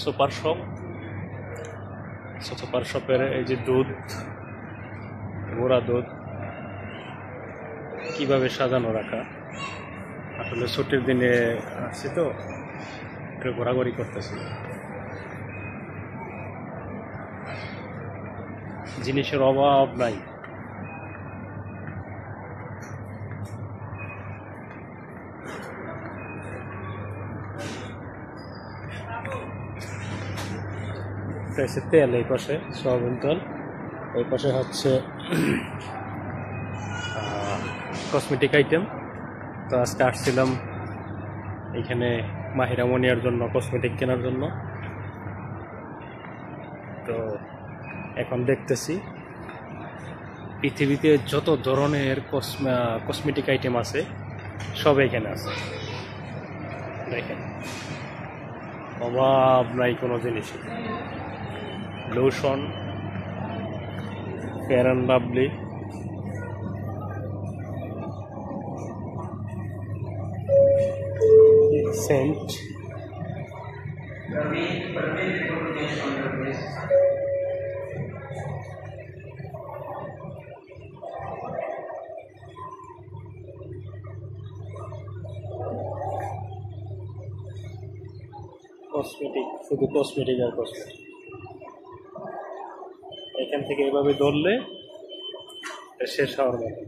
Super shop. Super শপের এই যে দুধ, গোড়া দুধ কিভাবে সাজানো রাখা। আসলে ছুটির দিনে আসছি তো একটু ঘোরাঘুরি করতেছি। জিনিসের অভাব নাই। তেল এই পাশে, সয়াবিন তেল এই পাশে হচ্ছে কসমেটিক আইটেম। তো আজকে আসছিলাম এখানে মাহিরা মনিয়ার জন্য কসমেটিক কেনার জন্য। তো এখন দেখতেছি পৃথিবীতে যত ধরনের কসমেটিক আইটেম আছে সব এখানে আছে। দেখেন, অভাব নাই কোনো জিনিসে। Lotion, fair and lovely, scent, cosmetic, শুধু কসমেটিক আর কসমেটিক। এখান থেকে এভাবে ধরলে শেষ হওয়ার মতো।